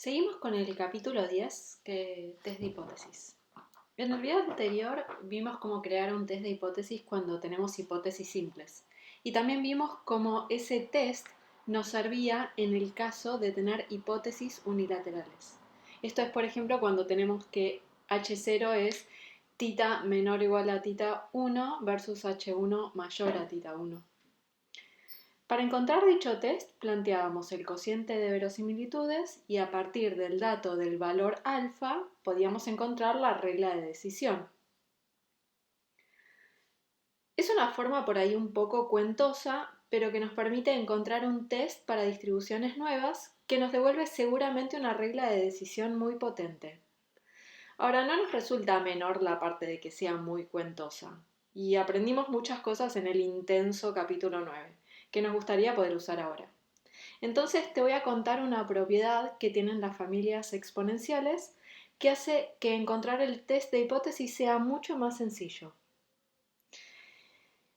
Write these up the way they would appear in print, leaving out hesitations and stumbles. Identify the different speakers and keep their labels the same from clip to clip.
Speaker 1: Seguimos con el capítulo 10, test de hipótesis. En el video anterior vimos cómo crear un test de hipótesis cuando tenemos hipótesis simples. Y también vimos cómo ese test nos servía en el caso de tener hipótesis unilaterales. Esto es, por ejemplo, cuando tenemos que H0 es θ menor o igual a θ1 versus H1 mayor a θ1. Para encontrar dicho test, planteábamos el cociente de verosimilitudes y a partir del dato del valor alfa podíamos encontrar la regla de decisión. Es una forma por ahí un poco cuentosa, pero que nos permite encontrar un test para distribuciones nuevas que nos devuelve seguramente una regla de decisión muy potente. Ahora, no nos resulta menor la parte de que sea muy cuentosa, y aprendimos muchas cosas en el intenso capítulo 9, que nos gustaría poder usar ahora. Entonces te voy a contar una propiedad que tienen las familias exponenciales que hace que encontrar el test de hipótesis sea mucho más sencillo.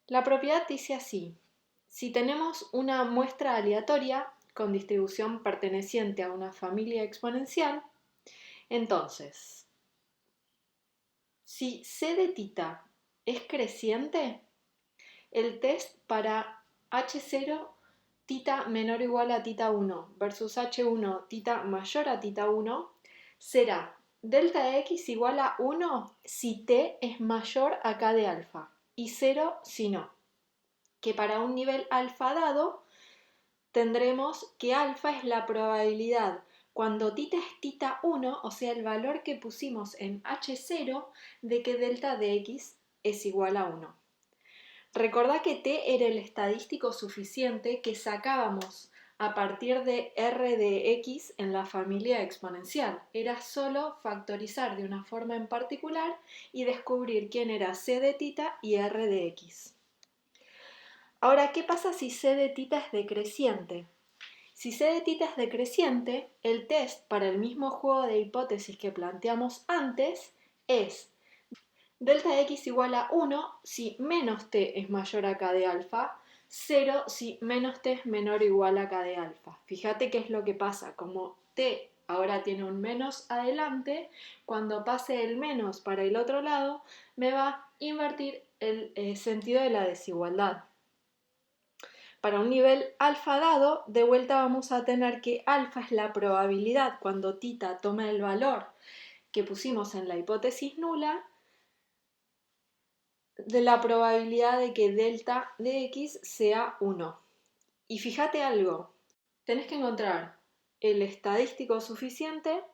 Speaker 1: La propiedad dice así: si tenemos una muestra aleatoria con distribución perteneciente a una familia exponencial, entonces, si c de θ es creciente, el test para H0 θ menor o igual a θ1 versus H1 θ mayor a θ1 será delta de x igual a 1 si t es mayor a k de alfa y 0 si no. Que para un nivel alfa dado tendremos que alfa es la probabilidad cuando θ es θ1, o sea el valor que pusimos en H0, de que delta de x es igual a 1. Recordá que t era el estadístico suficiente que sacábamos a partir de r de x en la familia exponencial. Era solo factorizar de una forma en particular y descubrir quién era c de θ y r de x. Ahora, ¿qué pasa si c de θ es decreciente? Si c de θ es decreciente, el test para el mismo juego de hipótesis que planteamos antes es delta de x igual a 1 si menos t es mayor a k de alfa, 0 si menos t es menor o igual a k de alfa. Fíjate qué es lo que pasa, como t ahora tiene un menos adelante, cuando pase el menos para el otro lado, me va a invertir el sentido de la desigualdad. Para un nivel alfa dado, de vuelta vamos a tener que alfa es la probabilidad cuando θ toma el valor que pusimos en la hipótesis nula, de la probabilidad de que delta de x sea 1. Y fíjate algo, tenés que encontrar el estadístico suficiente,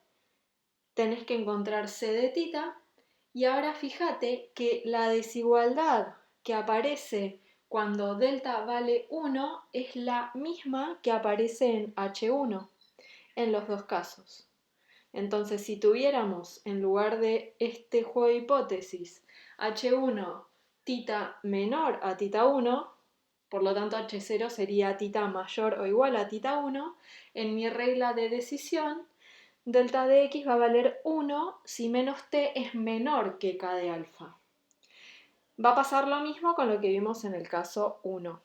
Speaker 1: tenés que encontrar c de θ, y ahora fíjate que la desigualdad que aparece cuando delta vale 1 es la misma que aparece en H1 en los dos casos. Entonces, si tuviéramos en lugar de este juego de hipótesis H1 θ menor a θ1, por lo tanto H0 sería θ mayor o igual a θ1, en mi regla de decisión, delta de x va a valer 1 si menos t es menor que k de alfa. Va a pasar lo mismo con lo que vimos en el caso 1.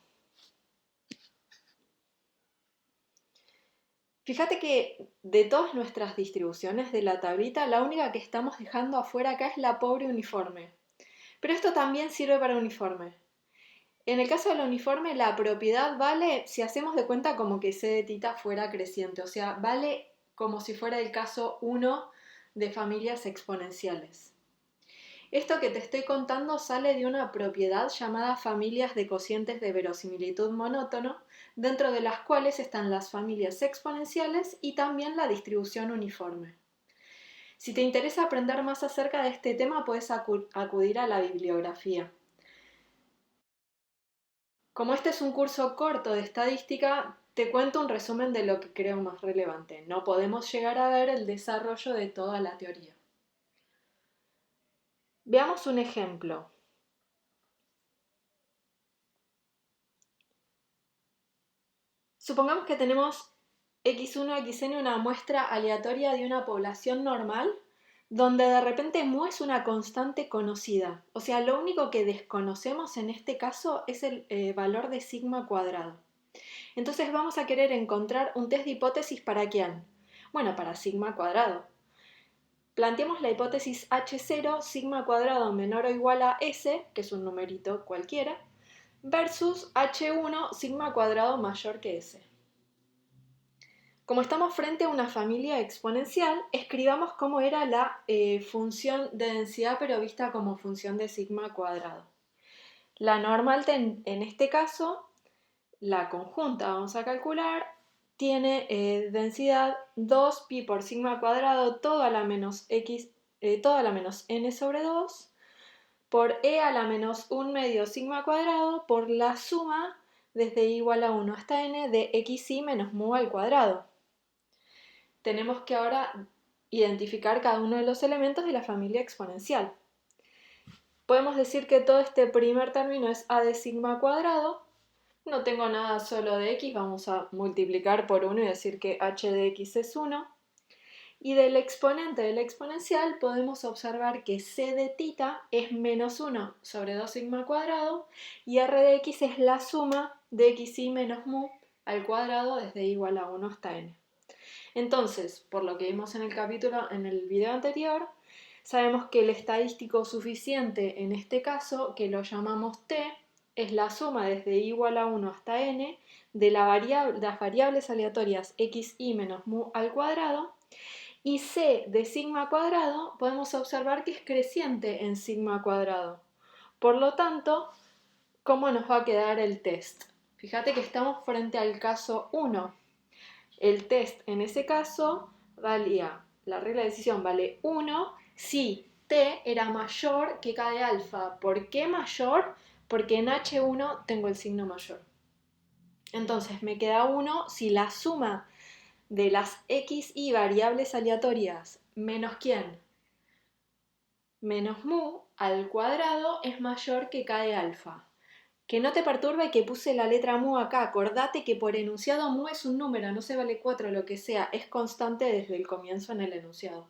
Speaker 1: Fíjate que de todas nuestras distribuciones de la tablita, la única que estamos dejando afuera acá es la pobre uniforme. Pero esto también sirve para uniforme. En el caso del uniforme, la propiedad vale si hacemos de cuenta como que c de θ fuera creciente, o sea, vale como si fuera el caso 1 de familias exponenciales. Esto que te estoy contando sale de una propiedad llamada familias de cocientes de verosimilitud monótono, dentro de las cuales están las familias exponenciales y también la distribución uniforme. Si te interesa aprender más acerca de este tema, puedes acudir a la bibliografía. Como este es un curso corto de estadística, te cuento un resumen de lo que creo más relevante. No podemos llegar a ver el desarrollo de toda la teoría. Veamos un ejemplo. Supongamos que tenemos x1, xn, una muestra aleatoria de una población normal, donde de repente mu es una constante conocida. O sea, lo único que desconocemos en este caso es el valor de sigma cuadrado. Entonces vamos a querer encontrar un test de hipótesis para quién. Bueno, para sigma cuadrado. Planteemos la hipótesis H0, sigma cuadrado menor o igual a S, que es un numerito cualquiera, versus H1, sigma cuadrado mayor que S. Como estamos frente a una familia exponencial, escribamos cómo era la función de densidad pero vista como función de sigma cuadrado. La normal en este caso, la conjunta, vamos a calcular, tiene densidad 2pi por sigma cuadrado todo a la menos todo a la menos n sobre 2 por e a la menos 1 medio sigma cuadrado por la suma desde igual a 1 hasta n de xi menos mu al cuadrado. Tenemos que ahora identificar cada uno de los elementos de la familia exponencial. Podemos decir que todo este primer término es a de sigma cuadrado. No tengo nada solo de x, vamos a multiplicar por 1 y decir que h de x es 1. Y del exponente del exponencial podemos observar que c de tita es menos 1 sobre 2 sigma cuadrado y r de x es la suma de xi menos mu al cuadrado desde igual a 1 hasta n. Entonces, por lo que vimos en el video anterior, sabemos que el estadístico suficiente en este caso, que lo llamamos t, es la suma desde igual a 1 hasta n de las variables aleatorias xi menos mu al cuadrado, y c de sigma cuadrado podemos observar que es creciente en sigma cuadrado. Por lo tanto, ¿cómo nos va a quedar el test? Fíjate que estamos frente al caso 1. El test en ese caso valía, la regla de decisión vale 1 si t era mayor que k de alfa. ¿Por qué mayor? Porque en H1 tengo el signo mayor. Entonces me queda 1 si la suma de las xy variables aleatorias menos ¿quién? Menos mu al cuadrado es mayor que k de alfa. Que no te perturbe que puse la letra mu acá. Acordate que por enunciado mu es un número, no se vale 4, lo que sea. Es constante desde el comienzo en el enunciado.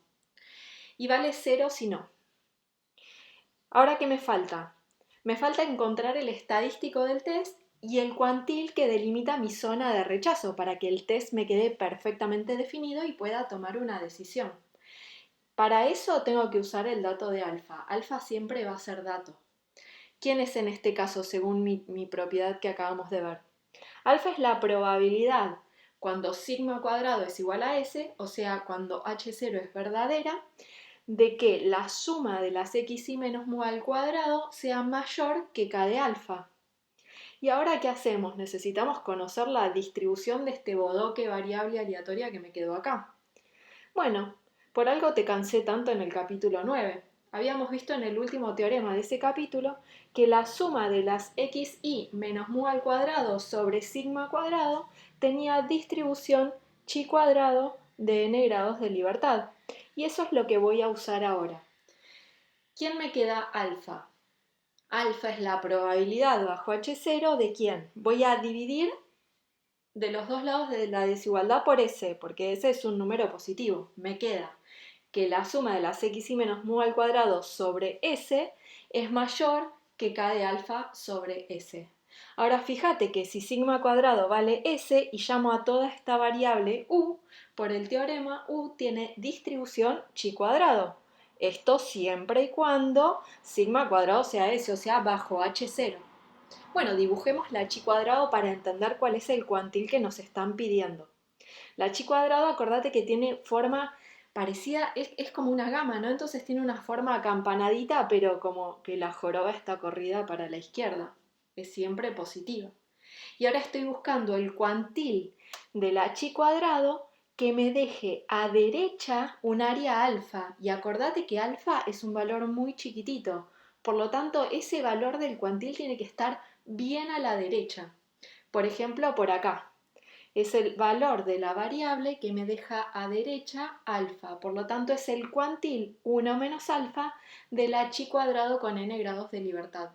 Speaker 1: Y vale 0 si no. Ahora, ¿qué me falta? Me falta encontrar el estadístico del test y el cuantil que delimita mi zona de rechazo para que el test me quede perfectamente definido y pueda tomar una decisión. Para eso tengo que usar el dato de alfa. Alfa siempre va a ser dato. ¿Quién es en este caso según mi propiedad que acabamos de ver? Alfa es la probabilidad cuando sigma cuadrado es igual a S, o sea, cuando H0 es verdadera, de que la suma de las xy menos mu al cuadrado sea mayor que k de alfa. ¿Y ahora qué hacemos? Necesitamos conocer la distribución de este bodoque variable aleatoria que me quedó acá. Bueno, por algo te cansé tanto en el capítulo 9. Habíamos visto en el último teorema de ese capítulo que la suma de las xy menos mu al cuadrado sobre sigma cuadrado tenía distribución chi cuadrado de n grados de libertad. Y eso es lo que voy a usar ahora. ¿Quién me queda alfa? Alfa es la probabilidad bajo H0 de quién. Voy a dividir de los dos lados de la desigualdad por S, porque S es un número positivo. Me queda que la suma de las xy menos mu al cuadrado sobre S es mayor que k de alfa sobre S. Ahora fíjate que si sigma cuadrado vale S y llamo a toda esta variable u, por el teorema u tiene distribución chi cuadrado. Esto siempre y cuando sigma cuadrado sea S, o sea, bajo H0. Bueno, dibujemos la chi cuadrado para entender cuál es el cuantil que nos están pidiendo. La chi cuadrado, acordate que tiene forma parecida, es como una gama, ¿no? Entonces tiene una forma acampanadita, pero como que la joroba está corrida para la izquierda. Es siempre positiva. Y ahora estoy buscando el cuantil de la chi cuadrado que me deje a derecha un área alfa. Y acordate que alfa es un valor muy chiquitito. Por lo tanto, ese valor del cuantil tiene que estar bien a la derecha. Por ejemplo, por acá. Es el valor de la variable que me deja a derecha alfa. Por lo tanto, es el cuantil 1 menos alfa de la chi cuadrado con n grados de libertad.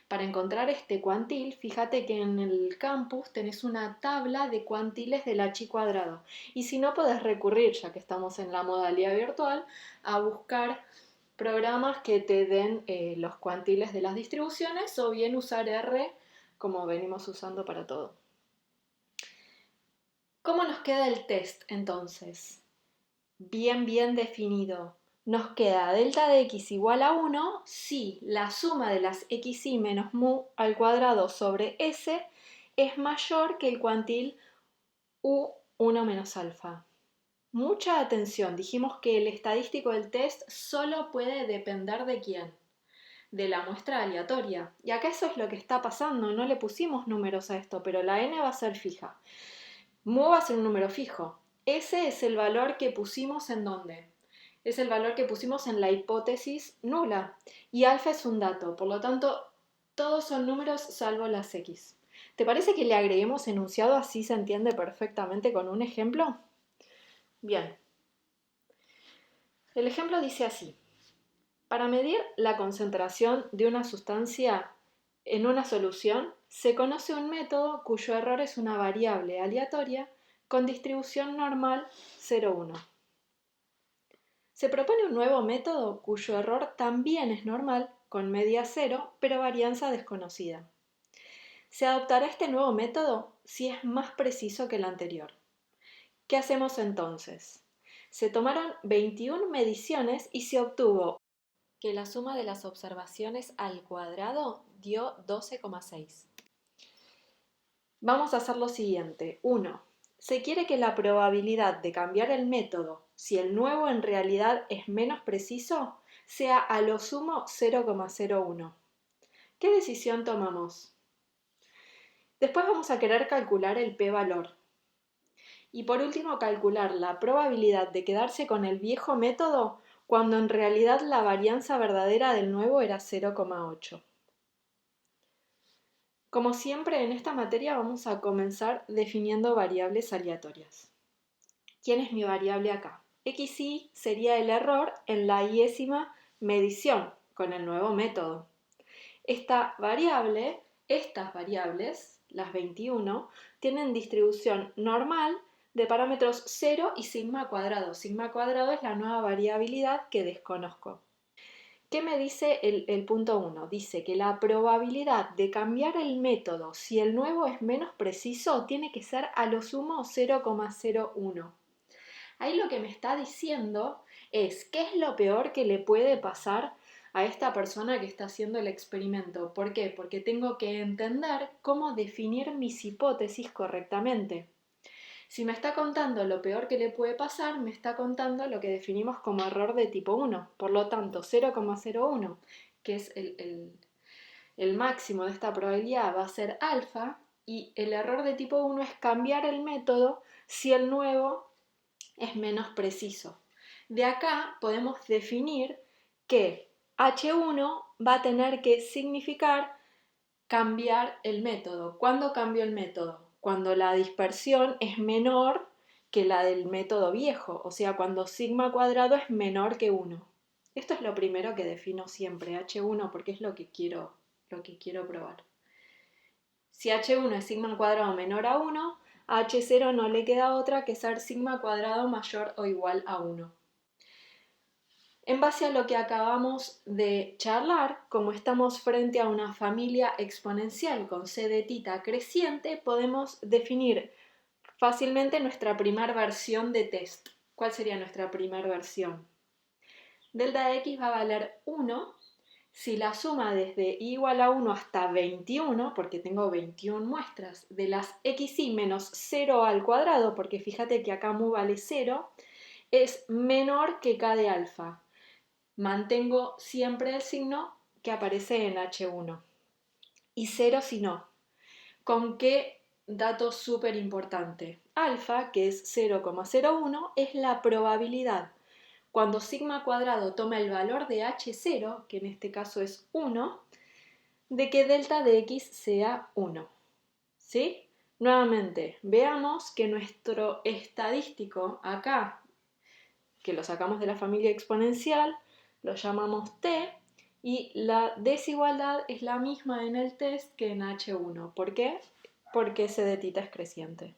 Speaker 1: Para encontrar este cuantil, fíjate que en el campus tenés una tabla de cuantiles de la chi cuadrado. Y si no, podés recurrir, ya que estamos en la modalidad virtual, a buscar programas que te den los cuantiles de las distribuciones o bien usar R como venimos usando para todo. ¿Cómo nos queda el test entonces? bien definido. Nos queda delta de x igual a 1 si la suma de las xy menos mu al cuadrado sobre s es mayor que el cuantil u1 menos alfa. Mucha atención, dijimos que el estadístico del test solo puede depender de quién, de la muestra aleatoria. Y acá eso es lo que está pasando, no le pusimos números a esto, pero la n va a ser fija. Mu va a ser un número fijo. Ese es el valor que pusimos en ¿dónde? Es el valor que pusimos en la hipótesis nula. Y alfa es un dato, por lo tanto, todos son números salvo las x. ¿Te parece que le agreguemos enunciado así se entiende perfectamente con un ejemplo? Bien. El ejemplo dice así. Para medir la concentración de una sustancia en una solución, se conoce un método cuyo error es una variable aleatoria con distribución normal 0,1. Se propone un nuevo método cuyo error también es normal, con media 0, pero varianza desconocida. Se adoptará este nuevo método si es más preciso que el anterior. ¿Qué hacemos entonces? Se tomaron 21 mediciones y se obtuvo que la suma de las observaciones al cuadrado dio 12,6. Vamos a hacer lo siguiente. 1. Se quiere que la probabilidad de cambiar el método, si el nuevo en realidad es menos preciso, sea a lo sumo 0,01. ¿Qué decisión tomamos? Después vamos a querer calcular el p-valor. Y por último, calcular la probabilidad de quedarse con el viejo método cuando en realidad la varianza verdadera del nuevo era 0,8. Como siempre, en esta materia vamos a comenzar definiendo variables aleatorias. ¿Quién es mi variable acá? XY sería el error en la iésima medición con el nuevo método. Estas variables, las 21, tienen distribución normal de parámetros 0 y sigma cuadrado. Sigma cuadrado es la nueva variabilidad que desconozco. ¿Qué me dice el punto 1? Dice que la probabilidad de cambiar el método si el nuevo es menos preciso tiene que ser a lo sumo 0,01. Ahí lo que me está diciendo es qué es lo peor que le puede pasar a esta persona que está haciendo el experimento. ¿Por qué? Porque tengo que entender cómo definir mis hipótesis correctamente. Si me está contando lo peor que le puede pasar, me está contando lo que definimos como error de tipo 1. Por lo tanto, 0,01, que es el máximo de esta probabilidad, va a ser alfa, y el error de tipo 1 es cambiar el método si el nuevo es menos preciso. De acá podemos definir que H1 va a tener que significar cambiar el método. ¿Cuándo cambio el método? Cuando la dispersión es menor que la del método viejo, o sea, cuando sigma cuadrado es menor que 1. Esto es lo primero que defino siempre, H1, porque es lo que quiero probar. Si H1 es sigma al cuadrado menor a 1, a H0 no le queda otra que ser sigma cuadrado mayor o igual a 1. En base a lo que acabamos de charlar, como estamos frente a una familia exponencial con c de tita creciente, podemos definir fácilmente nuestra primera versión de test. ¿Cuál sería nuestra primera versión? Delta de x va a valer 1 si la suma desde i igual a 1 hasta 21, porque tengo 21 muestras, de las xy menos 0 al cuadrado, porque fíjate que acá mu vale 0, es menor que k de alfa. Mantengo siempre el signo que aparece en H1. Y 0 si no. ¿Con qué dato súper importante? Alfa, que es 0,01, es la probabilidad. Cuando sigma cuadrado toma el valor de H0, que en este caso es 1, de que delta de x sea 1. ¿Sí? Nuevamente, veamos que nuestro estadístico acá, que lo sacamos de la familia exponencial, lo llamamos t, y la desigualdad es la misma en el test que en H1. ¿Por qué? Porque c de tita es creciente.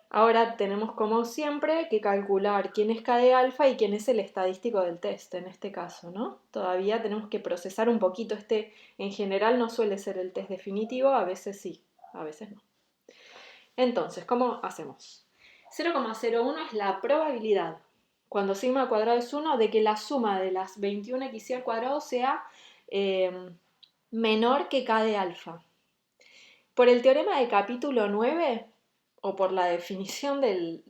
Speaker 1: Ahora tenemos como siempre que calcular quién es k de alfa y quién es el estadístico del test en este caso, ¿no? Todavía tenemos que procesar un poquito en general no suele ser el test definitivo, a veces sí, a veces no. Entonces, ¿cómo hacemos? 0,01 es la probabilidad, cuando sigma al cuadrado es 1, de que la suma de las 21x al cuadrado sea menor que k de alfa. Por el teorema del capítulo 9, o por la definición del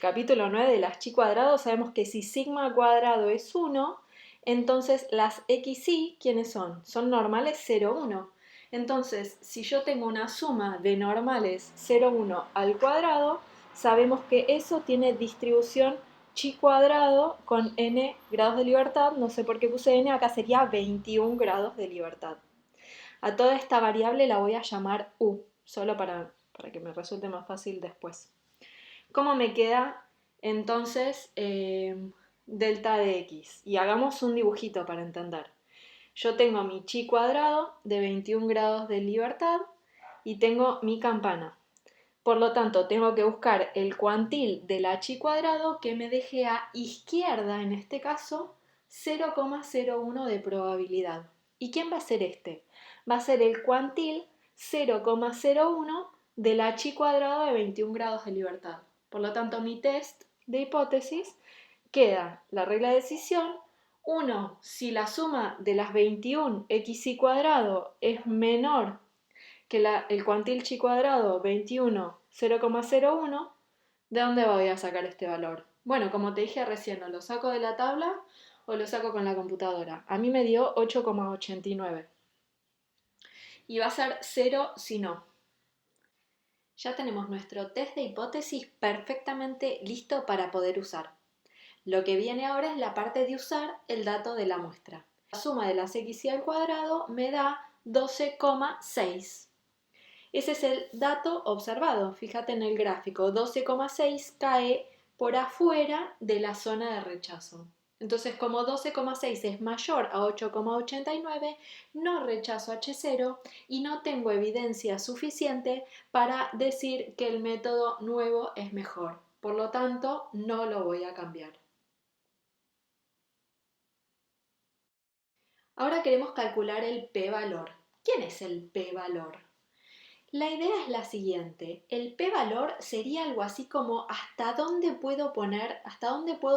Speaker 1: capítulo 9 de las chi cuadrado, sabemos que si sigma al cuadrado es 1, entonces las xy, ¿quiénes son? Son normales 0, 1. Entonces, si yo tengo una suma de normales 0, 1 al cuadrado, sabemos que eso tiene distribución chi cuadrado con n grados de libertad. No sé por qué puse n, acá sería 21 grados de libertad. A toda esta variable la voy a llamar u, solo para que me resulte más fácil después. ¿Cómo me queda entonces delta de x? Y hagamos un dibujito para entender. Yo tengo mi chi cuadrado de 21 grados de libertad y tengo mi campana. Por lo tanto, tengo que buscar el cuantil de la chi cuadrado que me deje a izquierda, en este caso, 0,01 de probabilidad. ¿Y quién va a ser este? Va a ser el cuantil 0,01 de la chi cuadrado de 21 grados de libertad. Por lo tanto, mi test de hipótesis queda la regla de decisión. 1. Si la suma de las 21 xy cuadrado es menor que el cuantil chi cuadrado 21, 0,01, ¿de dónde voy a sacar este valor? Bueno, como te dije recién, ¿o lo saco de la tabla o lo saco con la computadora? A mí me dio 8,89. Y va a ser 0 si no. Ya tenemos nuestro test de hipótesis perfectamente listo para poder usar. Lo que viene ahora es la parte de usar el dato de la muestra. La suma de las xy al cuadrado me da 12,6. Ese es el dato observado. Fíjate en el gráfico, 12,6 cae por afuera de la zona de rechazo. Entonces, como 12,6 es mayor a 8,89, no rechazo H0 y no tengo evidencia suficiente para decir que el método nuevo es mejor. Por lo tanto, no lo voy a cambiar. Ahora queremos calcular el p-valor. ¿Quién es el p-valor? La idea es la siguiente, el p-valor sería algo así como hasta dónde puedo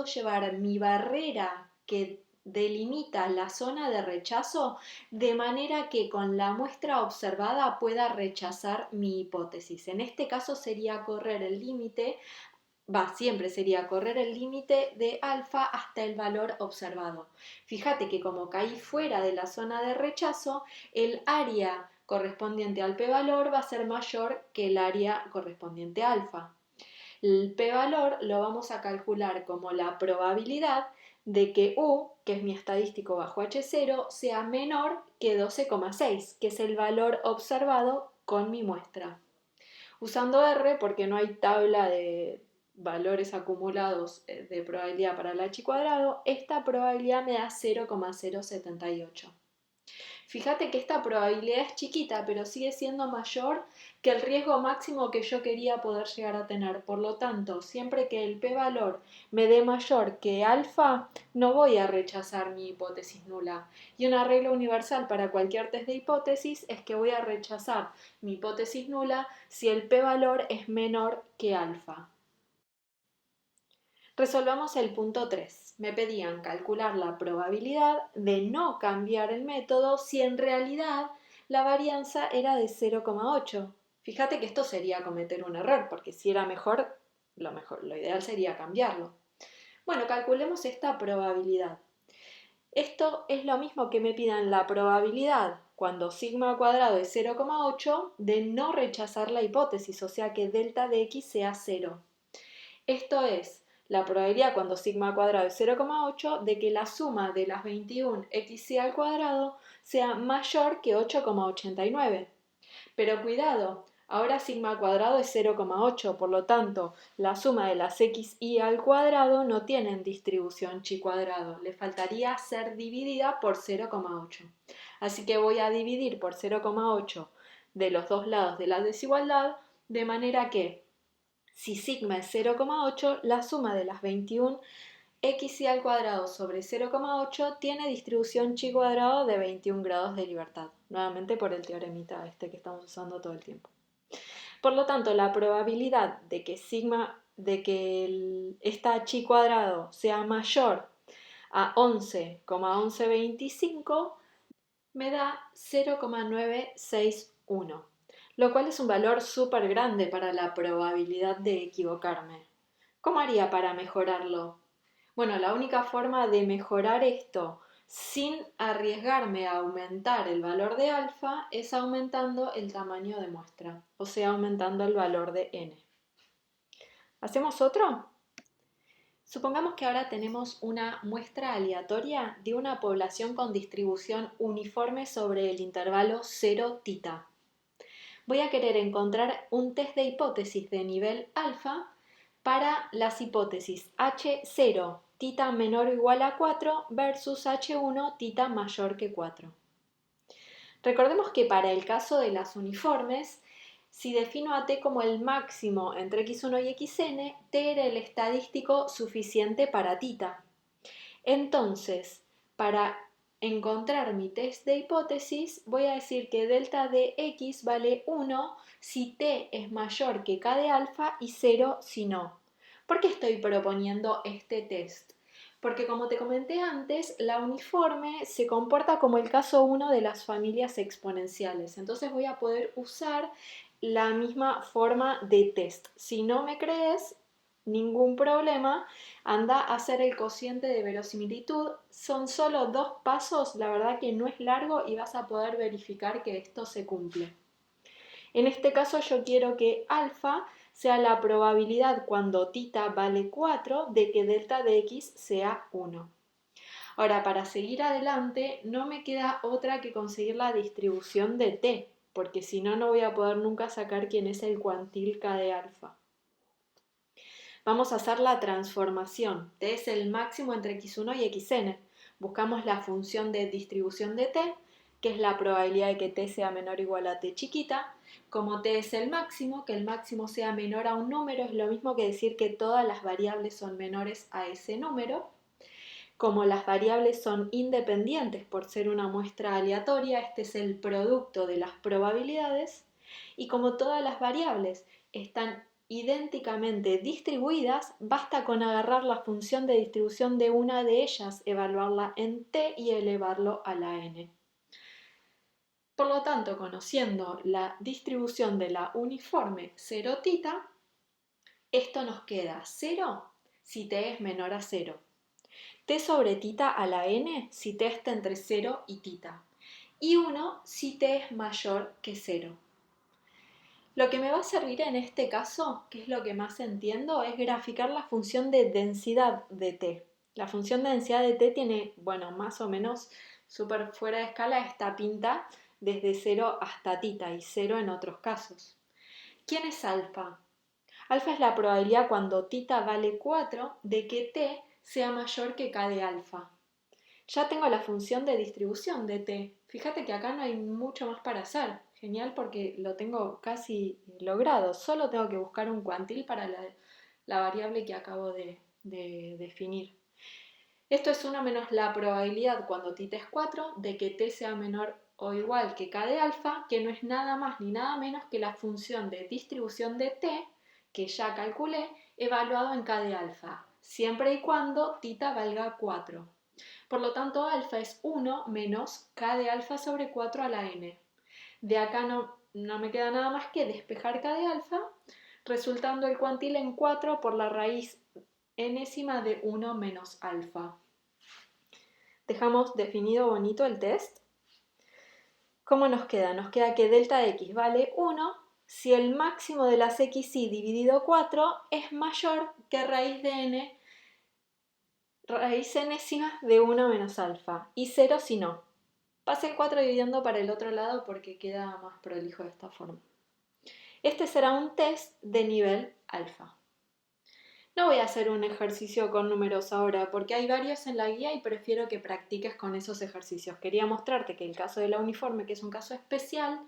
Speaker 1: llevar mi barrera que delimita la zona de rechazo de manera que con la muestra observada pueda rechazar mi hipótesis. En este caso sería correr el límite, siempre sería correr el límite de alfa hasta el valor observado. Fíjate que como caí fuera de la zona de rechazo, el área correspondiente al p-valor va a ser mayor que el área correspondiente a alfa. El p-valor lo vamos a calcular como la probabilidad de que u, que es mi estadístico bajo H0, sea menor que 12,6, que es el valor observado con mi muestra. Usando R, porque no hay tabla de valores acumulados de probabilidad para el h cuadrado, esta probabilidad me da 0,078. Fíjate que esta probabilidad es chiquita, pero sigue siendo mayor que el riesgo máximo que yo quería poder llegar a tener. Por lo tanto, siempre que el p-valor me dé mayor que alfa, no voy a rechazar mi hipótesis nula. Y una regla universal para cualquier test de hipótesis es que voy a rechazar mi hipótesis nula si el p-valor es menor que alfa. Resolvamos el punto 3. Me pedían calcular la probabilidad de no cambiar el método si en realidad la varianza era de 0,8. Fíjate que esto sería cometer un error, porque si era mejor, lo ideal sería cambiarlo. Bueno, calculemos esta probabilidad. Esto es lo mismo que me pidan la probabilidad cuando sigma al cuadrado es 0,8 de no rechazar la hipótesis, o sea que delta de x sea 0. Esto es la probabilidad cuando sigma al cuadrado es 0,8 de que la suma de las 21 xy al cuadrado sea mayor que 8,89. Pero cuidado, ahora sigma al cuadrado es 0,8, por lo tanto, la suma de las xy al cuadrado no tienen distribución chi cuadrado, le faltaría ser dividida por 0,8. Así que voy a dividir por 0,8 de los dos lados de la desigualdad, de manera que si sigma es 0,8, la suma de las 21 xy al cuadrado sobre 0,8 tiene distribución chi cuadrado de 21 grados de libertad. Nuevamente por el teoremita que estamos usando todo el tiempo. Por lo tanto, la probabilidad de que sigma de que esta chi cuadrado sea mayor a 11,1125 me da 0,961, lo cual es un valor súper grande para la probabilidad de equivocarme. ¿Cómo haría para mejorarlo? Bueno, la única forma de mejorar esto sin arriesgarme a aumentar el valor de alfa es aumentando el tamaño de muestra, o sea, aumentando el valor de n. ¿Hacemos otro? Supongamos que ahora tenemos una muestra aleatoria de una población con distribución uniforme sobre el intervalo 0 tita. Voy a querer encontrar un test de hipótesis de nivel alfa para las hipótesis H0 tita menor o igual a 4 versus H1 tita mayor que 4. Recordemos que para el caso de las uniformes, si defino a t como el máximo entre x1 y xn, t era el estadístico suficiente para tita. Entonces, para encontrar mi test de hipótesis, voy a decir que delta de x vale 1 si t es mayor que k de alfa y 0 si no. ¿Por qué estoy proponiendo este test? Porque como te comenté antes, la uniforme se comporta como el caso 1 de las familias exponenciales. Entonces voy a poder usar la misma forma de test. Si no me crees, ningún problema, anda a hacer el cociente de verosimilitud. Son solo 2 pasos, la verdad que no es largo y vas a poder verificar que esto se cumple. En este caso yo quiero que alfa sea la probabilidad cuando tita vale 4 de que delta de x sea 1. Ahora, para seguir adelante, no me queda otra que conseguir la distribución de t, porque si no, no voy a poder nunca sacar quién es el cuantil k de alfa. Vamos a hacer la transformación. T es el máximo entre x1 y xn. Buscamos la función de distribución de t, que es la probabilidad de que t sea menor o igual a t chiquita. Como t es el máximo, que el máximo sea menor a un número es lo mismo que decir que todas las variables son menores a ese número. Como las variables son independientes por ser una muestra aleatoria, este es el producto de las probabilidades. Y como todas las variables están idénticamente distribuidas, basta con agarrar la función de distribución de una de ellas, evaluarla en t y elevarlo a la n. Por lo tanto, conociendo la distribución de la uniforme 0 tita, esto nos queda 0 si t es menor a 0. T sobre tita a la n si t está entre 0 y tita. Y 1 si t es mayor que 0. Lo que me va a servir en este caso, que es lo que más entiendo, es graficar la función de densidad de t. La función de densidad de t tiene, bueno, más o menos súper fuera de escala esta pinta desde 0 hasta tita y 0 en otros casos. ¿Quién es alfa? Alfa es la probabilidad cuando tita vale 4 de que t sea mayor que k de alfa. Ya tengo la función de distribución de t. Fíjate que acá no hay mucho más para hacer. Genial porque lo tengo casi logrado. Solo tengo que buscar un cuantil para la variable que acabo de definir. Esto es 1 menos la probabilidad cuando tita es 4 de que t sea menor o igual que k de alfa, que no es nada más ni nada menos que la función de distribución de t, que ya calculé, evaluado en k de alfa, siempre y cuando tita valga 4. Por lo tanto, alfa es 1 menos k de alfa sobre 4 a la n. De acá no me queda nada más que despejar k de alfa, resultando el cuantil en 4 por la raíz enésima de 1 menos alfa. Dejamos definido bonito el test. ¿Cómo nos queda? Nos queda que delta de x vale 1 si el máximo de las xy dividido 4 es mayor que raíz de n, raíz enésima de 1 menos alfa, y 0 si no. Pasé el 4 dividiendo para el otro lado porque queda más prolijo de esta forma. Este será un test de nivel alfa. No voy a hacer un ejercicio con números ahora porque hay varios en la guía y prefiero que practiques con esos ejercicios. Quería mostrarte que el caso de la uniforme, que es un caso especial,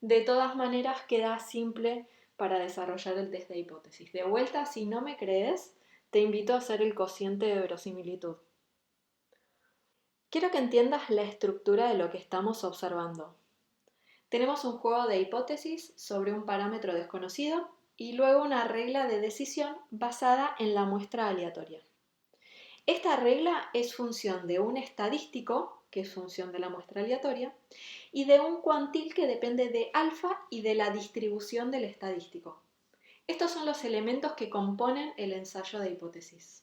Speaker 1: de todas maneras queda simple para desarrollar el test de hipótesis. De vuelta, si no me crees, te invito a hacer el cociente de verosimilitud. Quiero que entiendas la estructura de lo que estamos observando. Tenemos un juego de hipótesis sobre un parámetro desconocido. y luego una regla de decisión basada en la muestra aleatoria. Esta regla es función de un estadístico, que es función de la muestra aleatoria, y de un cuantil que depende de alfa y de la distribución del estadístico. Estos son los elementos que componen el ensayo de hipótesis.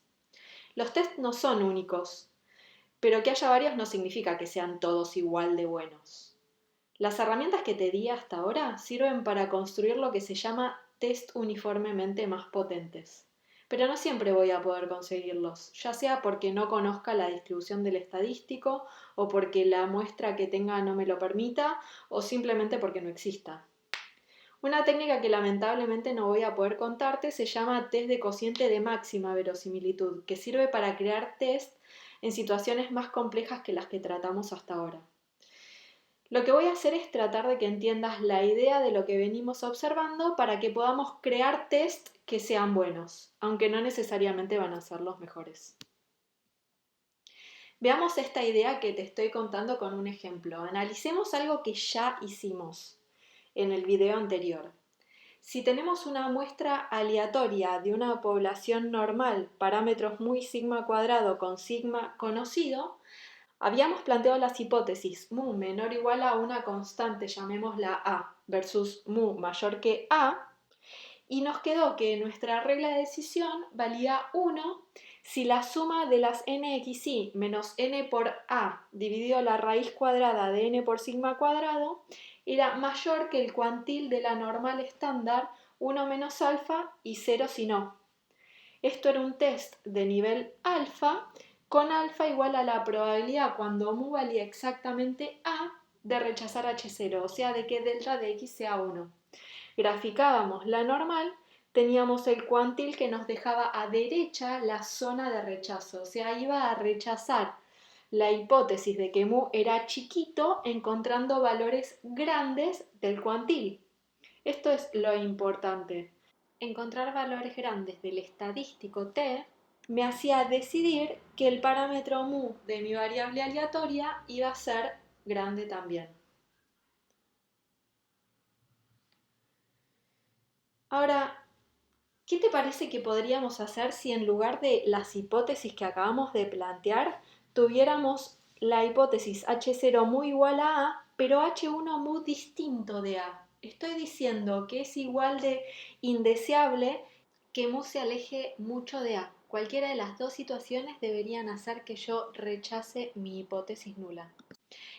Speaker 1: Los test no son únicos, pero que haya varios no significa que sean todos igual de buenos. Las herramientas que te di hasta ahora sirven para construir lo que se llama test uniformemente más potentes. Pero no siempre voy a poder conseguirlos, ya sea porque no conozca la distribución del estadístico, o porque la muestra que tenga no me lo permita, o simplemente porque no exista. Una técnica que lamentablemente no voy a poder contarte se llama test de cociente de máxima verosimilitud, que sirve para crear test en situaciones más complejas que las que tratamos hasta ahora. Lo que voy a hacer es tratar de que entiendas la idea de lo que venimos observando para que podamos crear test que sean buenos, aunque no necesariamente van a ser los mejores. Veamos esta idea que te estoy contando con un ejemplo. Analicemos algo que ya hicimos en el video anterior. Si tenemos una muestra aleatoria de una población normal, parámetros muy sigma cuadrado con sigma conocido, habíamos planteado las hipótesis mu menor o igual a una constante, llamémosla A, versus mu mayor que A, y nos quedó que nuestra regla de decisión valía 1 si la suma de las nxi menos n por A dividido la raíz cuadrada de n por sigma cuadrado era mayor que el cuantil de la normal estándar 1 menos alfa y 0 si no. Esto era un test de nivel alfa, con alfa igual a la probabilidad cuando mu valía exactamente A de rechazar H0, o sea de que delta de X sea 1. Graficábamos la normal, teníamos el cuantil que nos dejaba a derecha la zona de rechazo, o sea iba a rechazar la hipótesis de que mu era chiquito encontrando valores grandes del cuantil. Esto es lo importante. Encontrar valores grandes del estadístico t me hacía decidir que el parámetro mu de mi variable aleatoria iba a ser grande también. Ahora, ¿qué te parece que podríamos hacer si en lugar de las hipótesis que acabamos de plantear, tuviéramos la hipótesis H0 mu igual a A, pero H1 mu distinto de A? Estoy diciendo que es igual de indeseable que mu se aleje mucho de A. Cualquiera de las dos situaciones deberían hacer que yo rechace mi hipótesis nula.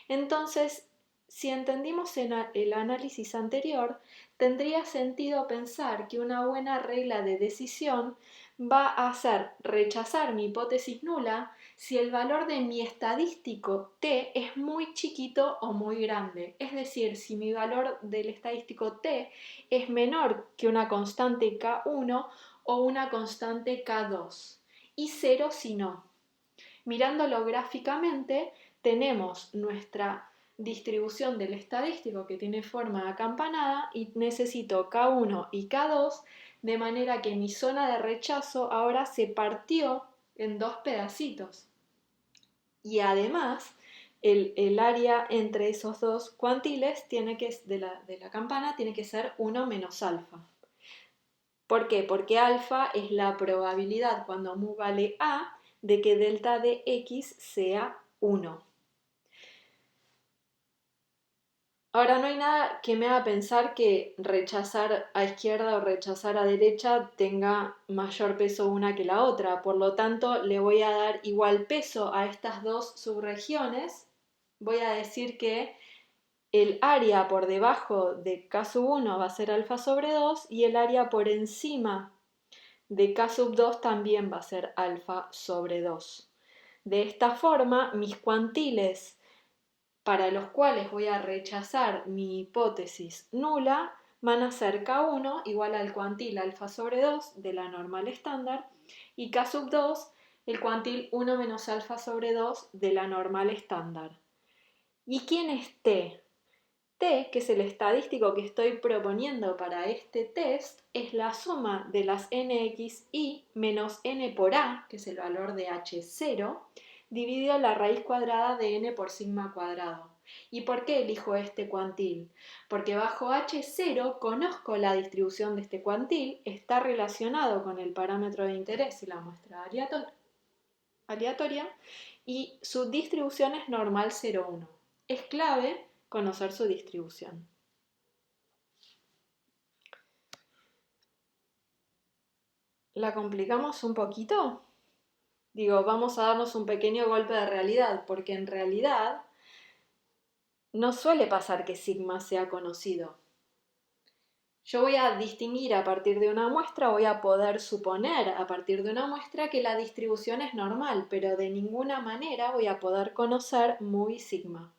Speaker 1: Entonces, si entendimos el análisis anterior, tendría sentido pensar que una buena regla de decisión va a hacer rechazar mi hipótesis nula si el valor de mi estadístico t es muy chiquito o muy grande. Es decir, si mi valor del estadístico t es menor que una constante K1 o una constante K2 y 0 si no. Mirándolo gráficamente, tenemos nuestra distribución del estadístico que tiene forma acampanada y necesito K1 y K2 de manera que mi zona de rechazo ahora se partió en dos pedacitos. Y además, el área entre esos dos cuantiles de la campana tiene que ser 1 menos alfa. ¿Por qué? Porque alfa es la probabilidad cuando mu vale A de que delta de X sea 1. Ahora, no hay nada que me haga pensar que rechazar a izquierda o rechazar a derecha tenga mayor peso una que la otra. Por lo tanto, le voy a dar igual peso a estas dos subregiones. Voy a decir que el área por debajo de K sub 1 va a ser alfa sobre 2 y el área por encima de K sub 2 también va a ser alfa sobre 2. De esta forma, mis cuantiles para los cuales voy a rechazar mi hipótesis nula van a ser K1 igual al cuantil alfa sobre 2 de la normal estándar y K sub 2 el cuantil 1 menos alfa sobre 2 de la normal estándar. ¿Y quién es T? T, que es el estadístico que estoy proponiendo para este test, es la suma de las nxi menos n por a, que es el valor de h0, dividido la raíz cuadrada de n por sigma cuadrado. ¿Y por qué elijo este cuantil? Porque bajo H0 conozco la distribución de este cuantil, está relacionado con el parámetro de interés y la muestra aleatoria, y su distribución es normal 0,1. Es clave conocer su distribución. ¿La complicamos un poquito? Digo, vamos a darnos un pequeño golpe de realidad, porque en realidad no suele pasar que sigma sea conocido. Yo voy a distinguir a partir de una muestra, voy a poder suponer a partir de una muestra que la distribución es normal, pero de ninguna manera voy a poder conocer mu y sigma.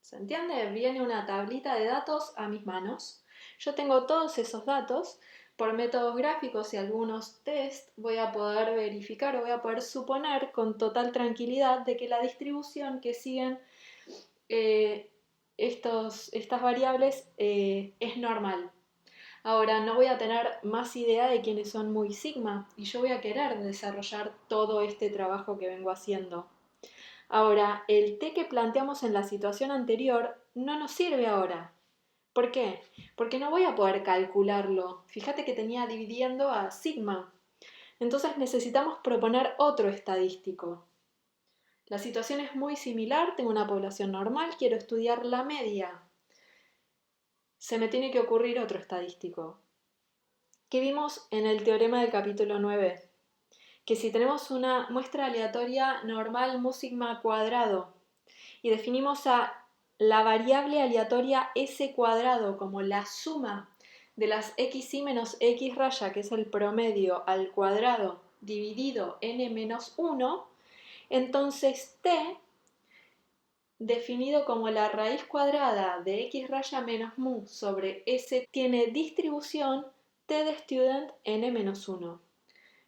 Speaker 1: ¿Se entiende? Viene una tablita de datos a mis manos. Yo tengo todos esos datos. Por métodos gráficos y algunos test voy a poder verificar o voy a poder suponer con total tranquilidad de que la distribución que siguen estas variables es normal. Ahora no voy a tener más idea de quiénes son mu y sigma y yo voy a querer desarrollar todo este trabajo que vengo haciendo. Ahora, el t que planteamos en la situación anterior no nos sirve ahora. ¿Por qué? Porque no voy a poder calcularlo. Fíjate que tenía dividiendo a sigma. Entonces necesitamos proponer otro estadístico. La situación es muy similar, tengo una población normal, quiero estudiar la media. Se me tiene que ocurrir otro estadístico. ¿Qué vimos en el teorema del capítulo 9? Que si tenemos una muestra aleatoria normal mu sigma cuadrado y definimos a la variable aleatoria s cuadrado como la suma de las xy menos x raya, que es el promedio al cuadrado, dividido n menos 1, entonces t, definido como la raíz cuadrada de x raya menos mu sobre s, tiene distribución t de student n menos 1.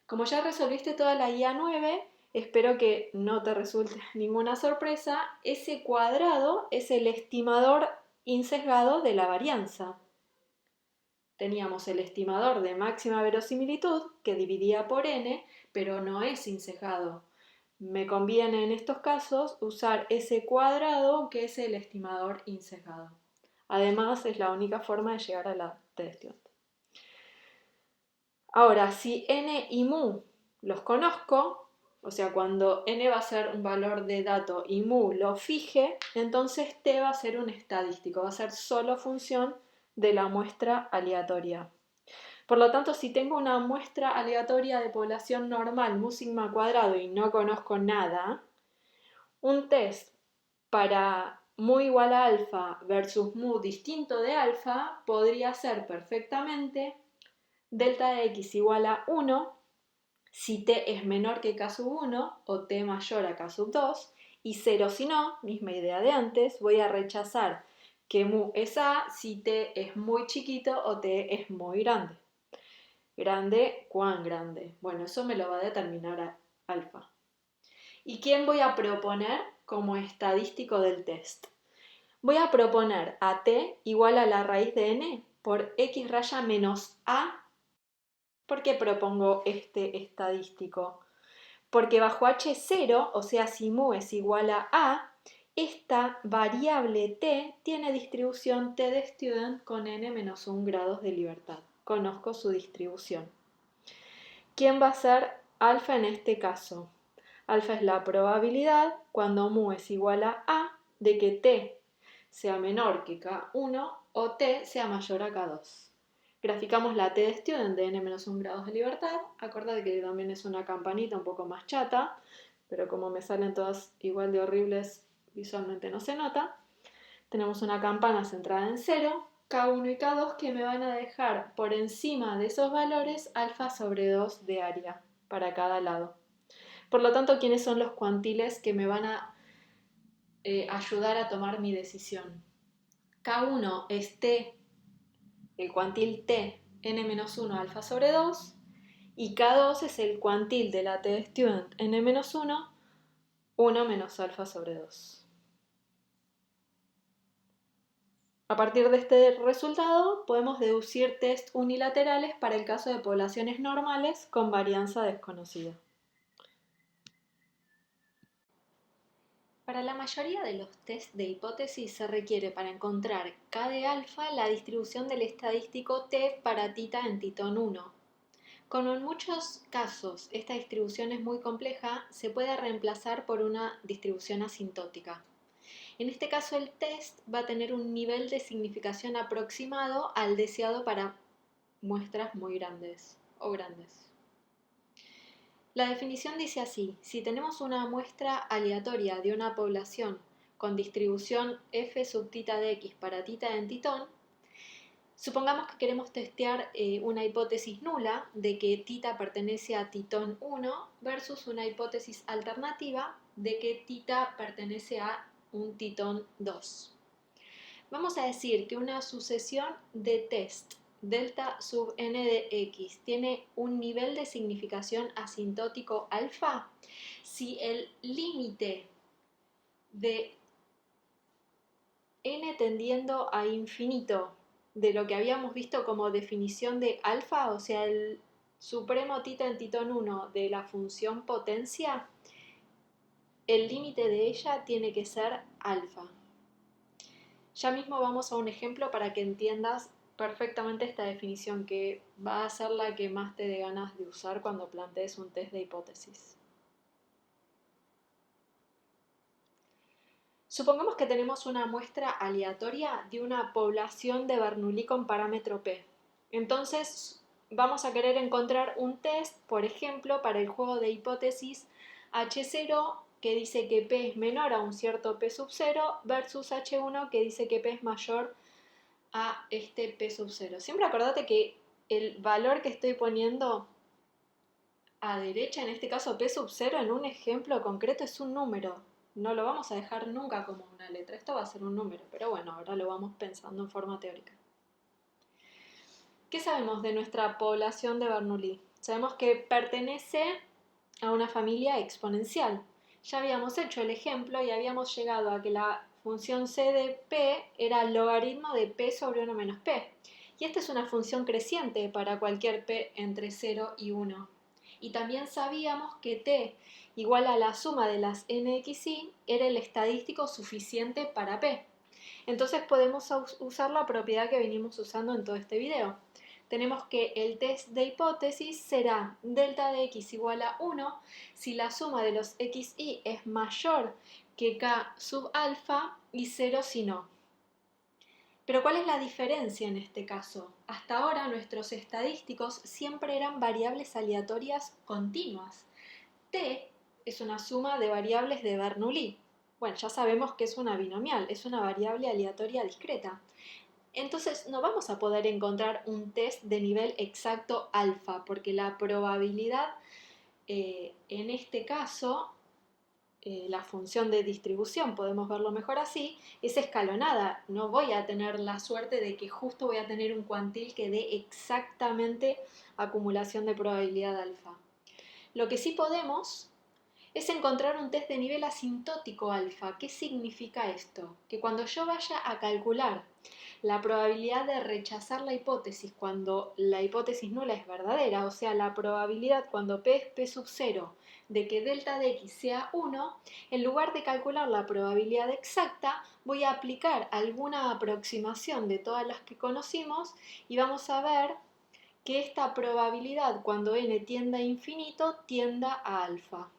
Speaker 1: Como ya resolviste toda la guía 9, espero que no te resulte ninguna sorpresa, ese cuadrado es el estimador insesgado de la varianza. Teníamos el estimador de máxima verosimilitud que dividía por n, pero no es insesgado. Me conviene en estos casos usar ese cuadrado que es el estimador insesgado. Además, es la única forma de llegar a la t-student. Ahora, si n y mu los conozco, o sea, cuando n va a ser un valor de dato y mu lo fije, entonces t va a ser un estadístico, va a ser solo función de la muestra aleatoria. Por lo tanto, si tengo una muestra aleatoria de población normal mu sigma cuadrado y no conozco nada, un test para mu igual a alfa versus mu distinto de alfa podría ser perfectamente delta de x igual a 1 si t es menor que k sub 1 o t mayor a k sub 2 y 0 si no, misma idea de antes, voy a rechazar que mu es a si t es muy chiquito o t es muy grande. Grande, ¿cuán grande? Bueno, eso me lo va a determinar alfa. ¿Y quién voy a proponer como estadístico del test? Voy a proponer a t igual a la raíz de n por x raya menos a. ¿Por qué propongo este estadístico? Porque bajo H0, o sea, si mu es igual a, esta variable t tiene distribución t de student con n-1 grados de libertad. Conozco su distribución. ¿Quién va a ser alfa en este caso? Alfa es la probabilidad, cuando mu es igual a, de que t sea menor que k1 o t sea mayor a k2. Graficamos la t de student de n-1 grados de libertad. Acordate que también es una campanita un poco más chata, pero como me salen todas igual de horribles, visualmente no se nota. Tenemos una campana centrada en 0, k1 y k2 que me van a dejar por encima de esos valores alfa sobre 2 de área para cada lado. Por lo tanto, ¿quiénes son los cuantiles que me van a ayudar a tomar mi decisión? K1 es t, el cuantil t, n-1 alfa sobre 2, y K2 es el cuantil de la t de student n-1, 1 menos alfa sobre 2. A partir de este resultado podemos deducir test unilaterales para el caso de poblaciones normales con varianza desconocida. Para la mayoría de los test de hipótesis se requiere para encontrar K de alfa la distribución del estadístico T para tita en titón 1. Como en muchos casos esta distribución es muy compleja, se puede reemplazar por una distribución asintótica. En este caso el test va a tener un nivel de significación aproximado al deseado para muestras muy grandes o grandes. La definición dice así: si tenemos una muestra aleatoria de una población con distribución f sub tita de x para tita en titón, supongamos que queremos testear una hipótesis nula de que tita pertenece a titón 1 versus una hipótesis alternativa de que tita pertenece a un titón 2. Vamos a decir que una sucesión de test delta sub n de x tiene un nivel de significación asintótico alfa si el límite de n tendiendo a infinito de lo que habíamos visto como definición de alfa, o sea, el supremo tita en titón 1 de la función potencia, el límite de ella tiene que ser alfa. Ya mismo vamos a un ejemplo para que entiendas perfectamente esta definición, que va a ser la que más te dé ganas de usar cuando plantees un test de hipótesis. Supongamos que tenemos una muestra aleatoria de una población de Bernoulli con parámetro P. Entonces vamos a querer encontrar un test, por ejemplo, para el juego de hipótesis H0 que dice que P es menor a un cierto P sub 0 versus H1 que dice que P es mayor a este P sub 0. Siempre acordate que el valor que estoy poniendo a derecha, en este caso P sub 0, en un ejemplo concreto es un número. No lo vamos a dejar nunca como una letra, esto va a ser un número, pero bueno, ahora lo vamos pensando en forma teórica. ¿Qué sabemos de nuestra población de Bernoulli? Sabemos que pertenece a una familia exponencial. Ya habíamos hecho el ejemplo y habíamos llegado a que la función c de p era el logaritmo de p sobre 1 menos p. Y esta es una función creciente para cualquier p entre 0 y 1. Y también sabíamos que t igual a la suma de las nxy era el estadístico suficiente para p. Entonces podemos usar la propiedad que venimos usando en todo este video. Tenemos que el test de hipótesis será delta de x igual a 1 si la suma de los xy es mayor que k sub alfa y 0 si no. Pero ¿cuál es la diferencia en este caso? Hasta ahora nuestros estadísticos siempre eran variables aleatorias continuas. T es una suma de variables de Bernoulli. Bueno, ya sabemos que es una binomial, es una variable aleatoria discreta. Entonces no vamos a poder encontrar un test de nivel exacto alfa, porque la probabilidad en este caso, la función de distribución, podemos verlo mejor así, es escalonada. No voy a tener la suerte de que justo voy a tener un cuantil que dé exactamente acumulación de probabilidad alfa. Lo que sí podemos es encontrar un test de nivel asintótico alfa. ¿Qué significa esto? Que cuando yo vaya a calcular la probabilidad de rechazar la hipótesis cuando la hipótesis nula es verdadera, o sea, la probabilidad cuando P es P sub 0 de que delta de x sea 1, en lugar de calcular la probabilidad exacta, voy a aplicar alguna aproximación de todas las que conocimos y vamos a ver que esta probabilidad cuando n tienda a infinito tienda a alfa.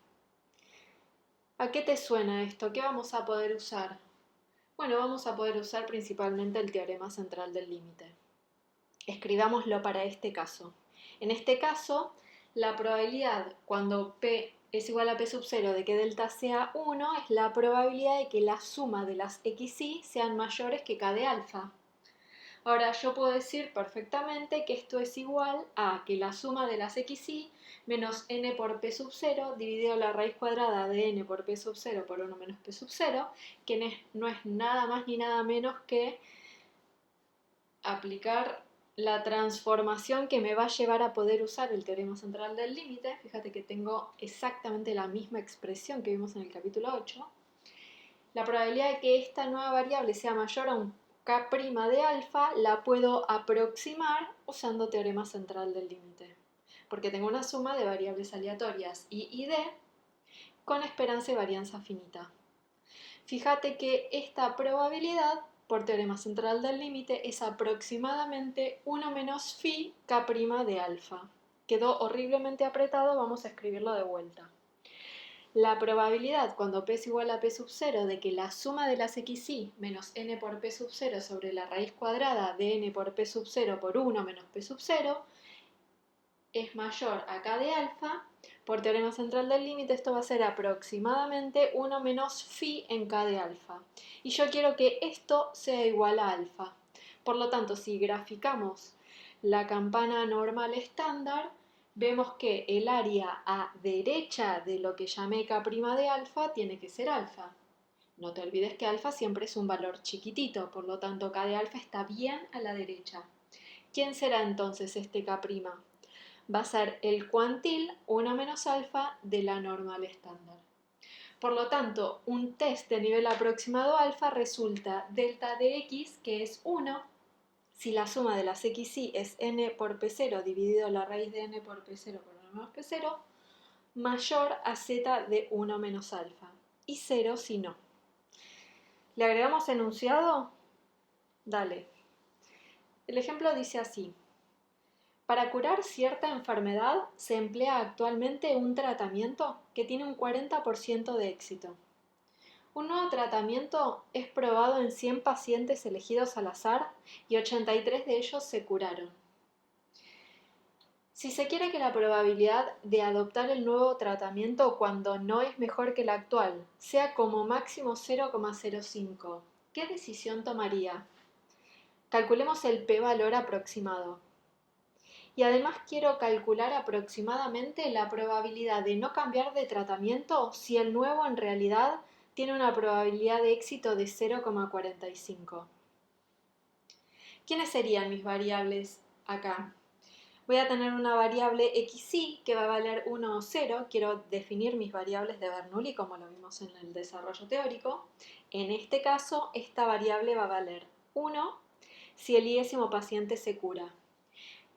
Speaker 1: ¿A qué te suena esto? ¿Qué vamos a poder usar? Bueno, vamos a poder usar principalmente el teorema central del límite. Escribámoslo para este caso. En este caso, la probabilidad cuando P es igual a P sub 0 de que delta sea 1 es la probabilidad de que la suma de las xy sean mayores que k de alfa. Ahora yo puedo decir perfectamente que esto es igual a que la suma de las xy menos n por p sub 0 dividido la raíz cuadrada de n por p sub 0 por 1 menos p sub 0, que no es nada más ni nada menos que aplicar la transformación que me va a llevar a poder usar el teorema central del límite. Fíjate que tengo exactamente la misma expresión que vimos en el capítulo 8. La probabilidad de que esta nueva variable sea mayor a un k' de alfa la puedo aproximar usando teorema central del límite, porque tengo una suma de variables aleatorias I y D con esperanza y varianza finita. Fíjate que esta probabilidad, por teorema central del límite, es aproximadamente 1 menos phi k' de alfa. Quedó horriblemente apretado, vamos a escribirlo de vuelta. La probabilidad cuando p es igual a p sub 0 de que la suma de las xy menos n por p sub 0 sobre la raíz cuadrada de n por p sub 0 por 1 menos p sub 0 es mayor a k de alfa. Por teorema central del límite esto va a ser aproximadamente 1 menos phi en k de alfa. Y yo quiero que esto sea igual a alfa. Por lo tanto, si graficamos la campana normal estándar, vemos que el área a derecha de lo que llamé k' de alfa tiene que ser alfa. No te olvides que alfa siempre es un valor chiquitito, por lo tanto k de alfa está bien a la derecha. ¿Quién será entonces este k'? Va a ser el cuantil 1 menos alfa de la normal estándar. Por lo tanto, un test de nivel aproximado alfa resulta delta de x, que es 1, si la suma de las xy es n por p0 dividido la raíz de n por p0 por 1 menos p0, mayor a z de 1 menos alfa, y 0 si no. ¿Le agregamos enunciado? Dale. El ejemplo dice así. Para curar cierta enfermedad se emplea actualmente un tratamiento que tiene un 40% de éxito. Un nuevo tratamiento es probado en 100 pacientes elegidos al azar y 83 de ellos se curaron. Si se quiere que la probabilidad de adoptar el nuevo tratamiento cuando no es mejor que el actual sea como máximo 0,05, ¿qué decisión tomaría? Calculemos el p-valor aproximado. Y además quiero calcular aproximadamente la probabilidad de no cambiar de tratamiento si el nuevo en realidad tiene una probabilidad de éxito de 0,45. ¿Quiénes serían mis variables acá? Voy a tener una variable xy que va a valer 1 o 0. Quiero definir mis variables de Bernoulli como lo vimos en el desarrollo teórico. En este caso, esta variable va a valer 1 si el 10º paciente se cura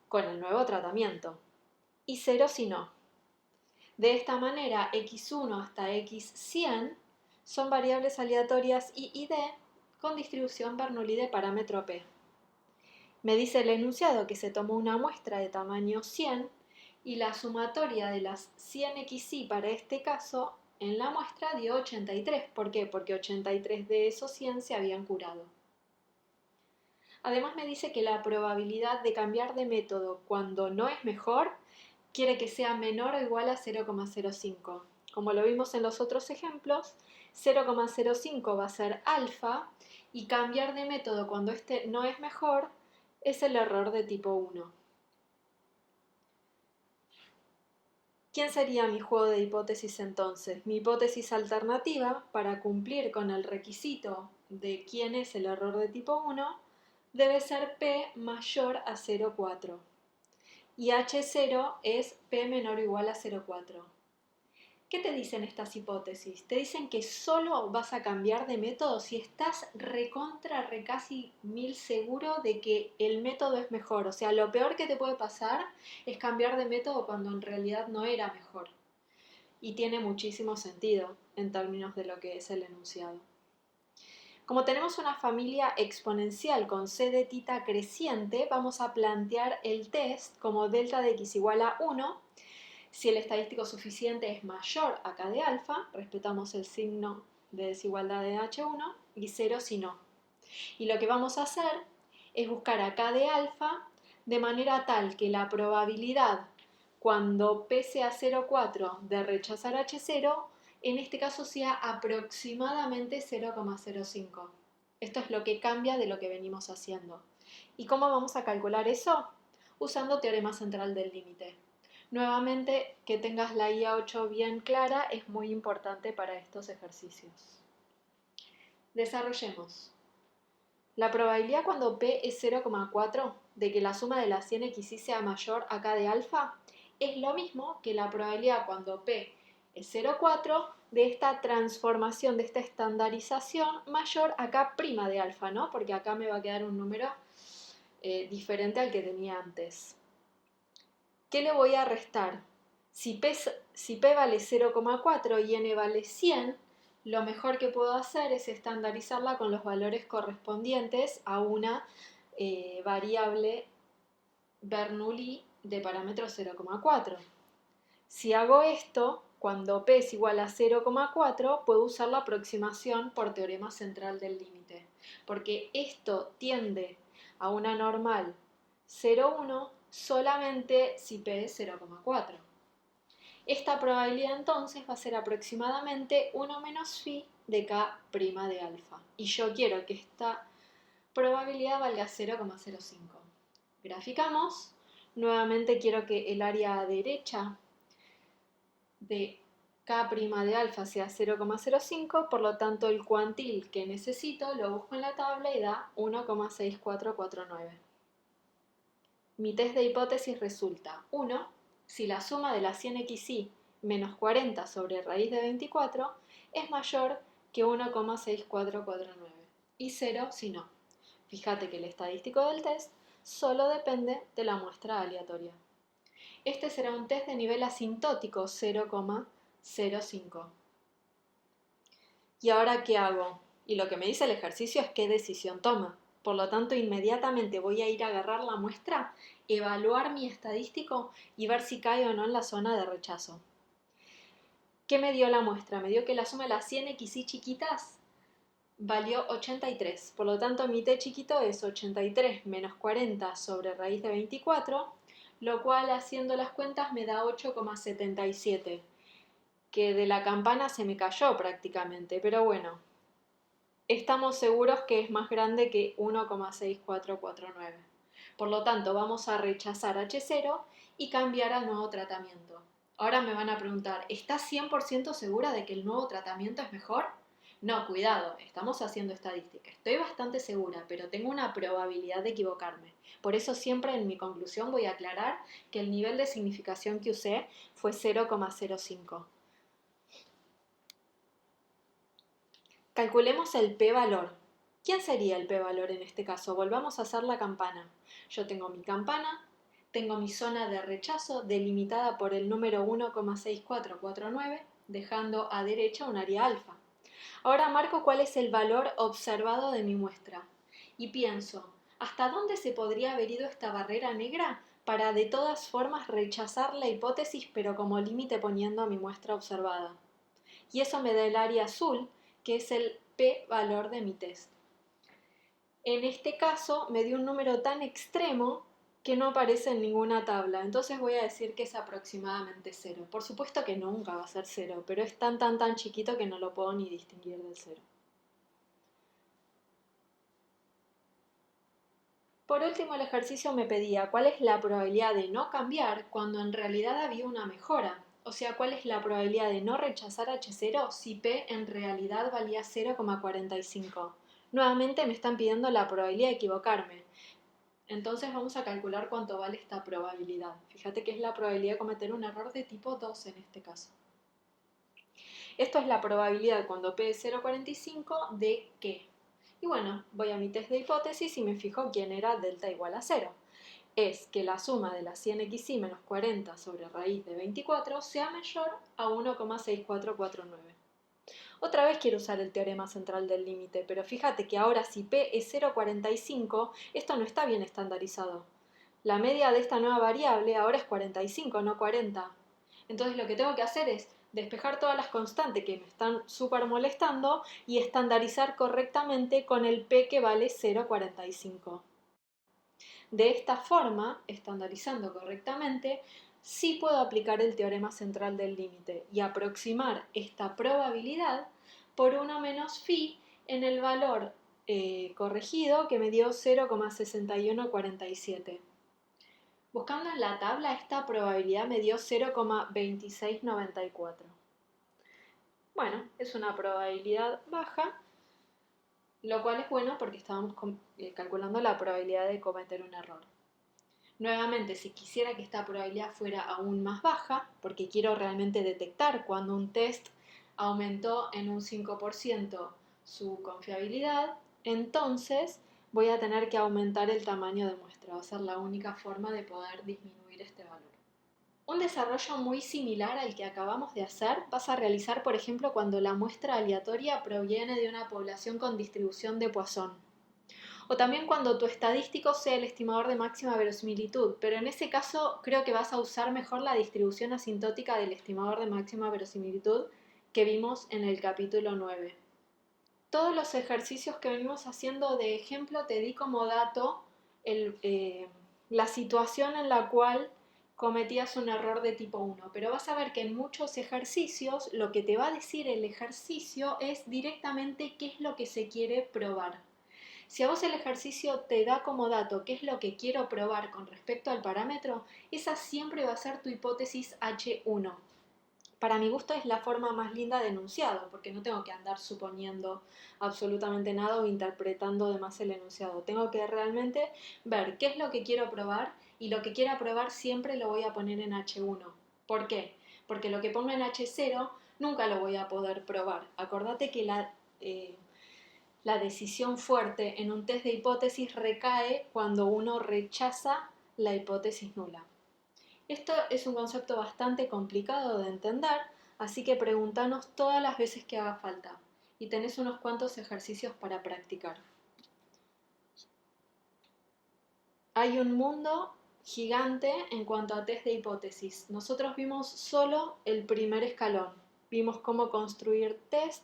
Speaker 1: con el nuevo tratamiento, y 0 si no. De esta manera, x1 hasta x100 son variables aleatorias I y D con distribución Bernoulli de parámetro P. Me dice el enunciado que se tomó una muestra de tamaño 100 y la sumatoria de las 100 xy para este caso en la muestra dio 83. ¿Por qué? Porque 83 de esos 100 se habían curado. Además me dice que la probabilidad de cambiar de método cuando no es mejor quiere que sea menor o igual a 0,05. Como lo vimos en los otros ejemplos, 0,05 va a ser alfa y cambiar de método cuando este no es mejor es el error de tipo 1. ¿Quién sería mi juego de hipótesis entonces? Mi hipótesis alternativa, para cumplir con el requisito de quién es el error de tipo 1, debe ser P mayor a 0,4 y H0 es P menor o igual a 0,4. ¿Qué te dicen estas hipótesis? Te dicen que solo vas a cambiar de método si estás casi 1000 seguro de que el método es mejor. O sea, lo peor que te puede pasar es cambiar de método cuando en realidad no era mejor. Y tiene muchísimo sentido en términos de lo que es el enunciado. Como tenemos una familia exponencial con c de tita creciente, vamos a plantear el test como delta de x igual a 1. Si el estadístico suficiente es mayor a k de alfa, respetamos el signo de desigualdad de H1, y 0 si no. Y lo que vamos a hacer es buscar a k de alfa de manera tal que la probabilidad cuando p sea 0,4 de rechazar H0 en este caso sea aproximadamente 0,05. Esto es lo que cambia de lo que venimos haciendo. ¿Y cómo vamos a calcular eso? Usando teorema central del límite. Nuevamente, que tengas la IA8 bien clara es muy importante para estos ejercicios. Desarrollemos. La probabilidad cuando P es 0,4 de que la suma de las 100 xy sea mayor a K de alfa es lo mismo que la probabilidad cuando P es 0,4 de esta transformación, de esta estandarización mayor a K' de alfa, ¿no? Porque acá me va a quedar un número diferente al que tenía antes. ¿Qué le voy a restar? Si P vale 0,4 y N vale 100, lo mejor que puedo hacer es estandarizarla con los valores correspondientes a una variable Bernoulli de parámetro 0,4. Si hago esto, cuando p es igual a 0,4, puedo usar la aproximación por teorema central del límite, porque esto tiende a una normal 0,1 solamente si p es 0,4. Esta probabilidad entonces va a ser aproximadamente 1 menos phi de k' de alfa. Y yo quiero que esta probabilidad valga 0,05. Graficamos. Nuevamente quiero que el área derecha de k' de alfa sea 0,05, por lo tanto el cuantil que necesito lo busco en la tabla y da 1,6449. Mi test de hipótesis resulta 1, si la suma de la 100xy menos 40 sobre raíz de 24 es mayor que 1,6449 y 0 si no. Fíjate que el estadístico del test solo depende de la muestra aleatoria. Este será un test de nivel asintótico 0,05. ¿Y ahora qué hago? Y lo que me dice el ejercicio es qué decisión toma. Por lo tanto, inmediatamente voy a ir a agarrar la muestra, evaluar mi estadístico y ver si cae o no en la zona de rechazo. ¿Qué me dio la muestra? Me dio que la suma de las 100 xy chiquitas valió 83. Por lo tanto, mi t chiquito es 83 menos 40 sobre raíz de 24, lo cual haciendo las cuentas me da 8,77, que de la campana se me cayó prácticamente, pero bueno, estamos seguros que es más grande que 1,6449. Por lo tanto, vamos a rechazar H0 y cambiar al nuevo tratamiento. Ahora me van a preguntar, ¿estás 100% segura de que el nuevo tratamiento es mejor? No, cuidado, estamos haciendo estadística. Estoy bastante segura, pero tengo una probabilidad de equivocarme. Por eso siempre en mi conclusión voy a aclarar que el nivel de significación que usé fue 0,05. Calculemos el p-valor. ¿Quién sería el p-valor en este caso? Volvamos a hacer la campana. Yo tengo mi campana, tengo mi zona de rechazo delimitada por el número 1,6449, dejando a derecha un área alfa. Ahora marco cuál es el valor observado de mi muestra y pienso, ¿hasta dónde se podría haber ido esta barrera negra para de todas formas rechazar la hipótesis pero como límite poniendo mi muestra observada? Y eso me da el área azul, que es el p-valor de mi test. En este caso me dio un número tan extremo que no aparece en ninguna tabla, entonces voy a decir que es aproximadamente 0. Por supuesto que nunca va a ser 0, pero es tan chiquito que no lo puedo ni distinguir del 0. Por último, el ejercicio me pedía cuál es la probabilidad de no cambiar cuando en realidad había una mejora. O sea, cuál es la probabilidad de no rechazar H0 si P en realidad valía 0,45. Nuevamente me están pidiendo la probabilidad de equivocarme. Entonces vamos a calcular cuánto vale esta probabilidad. Fíjate que es la probabilidad de cometer un error de tipo 2 en este caso. Esto es la probabilidad cuando P es 0,45 de que. Y bueno, voy a mi test de hipótesis y me fijo quién era delta igual a 0. Es que la suma de las 100xy menos 40 sobre raíz de 24 sea mayor a 1,6449. Otra vez quiero usar el teorema central del límite, pero fíjate que ahora si P es 0,45, esto no está bien estandarizado. La media de esta nueva variable ahora es 45, no 40. Entonces lo que tengo que hacer es despejar todas las constantes que me están súper molestando y estandarizar correctamente con el P que vale 0,45. De esta forma, estandarizando correctamente, sí puedo aplicar el teorema central del límite y aproximar esta probabilidad por 1 menos phi en el valor corregido que me dio 0,6147. Buscando en la tabla, esta probabilidad me dio 0,2694. Bueno, es una probabilidad baja, lo cual es bueno porque estábamos calculando la probabilidad de cometer un error. Nuevamente, si quisiera que esta probabilidad fuera aún más baja, porque quiero realmente detectar cuando un test aumentó en un 5% su confiabilidad, entonces voy a tener que aumentar el tamaño de muestra. Va a ser la única forma de poder disminuir este valor. Un desarrollo muy similar al que acabamos de hacer vas a realizar, por ejemplo, cuando la muestra aleatoria proviene de una población con distribución de Poisson. O también cuando tu estadístico sea el estimador de máxima verosimilitud, pero en ese caso creo que vas a usar mejor la distribución asintótica del estimador de máxima verosimilitud que vimos en el capítulo 9. Todos los ejercicios que venimos haciendo de ejemplo te di como dato el, la situación en la cual cometías un error de tipo 1, pero vas a ver que en muchos ejercicios lo que te va a decir el ejercicio es directamente qué es lo que se quiere probar. Si a vos el ejercicio te da como dato qué es lo que quiero probar con respecto al parámetro, esa siempre va a ser tu hipótesis H1. Para mi gusto es la forma más linda de enunciado, porque no tengo que andar suponiendo absolutamente nada o interpretando de más el enunciado. Tengo que realmente ver qué es lo que quiero probar y lo que quiera probar siempre lo voy a poner en H1. ¿Por qué? Porque lo que pongo en H0 nunca lo voy a poder probar. Acordate que la decisión fuerte en un test de hipótesis recae cuando uno rechaza la hipótesis nula. Esto es un concepto bastante complicado de entender, así que preguntanos todas las veces que haga falta y tenés unos cuantos ejercicios para practicar. Hay un mundo gigante en cuanto a test de hipótesis. Nosotros vimos solo el primer escalón. Vimos cómo construir test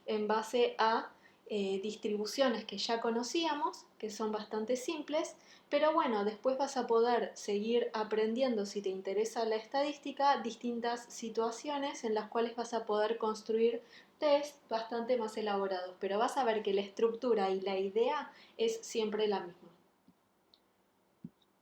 Speaker 1: en base a distribuciones que ya conocíamos, que son bastante simples, pero bueno, después vas a poder seguir aprendiendo, si te interesa la estadística, distintas situaciones en las cuales vas a poder construir test bastante más elaborados, pero vas a ver que la estructura y la idea es siempre la misma.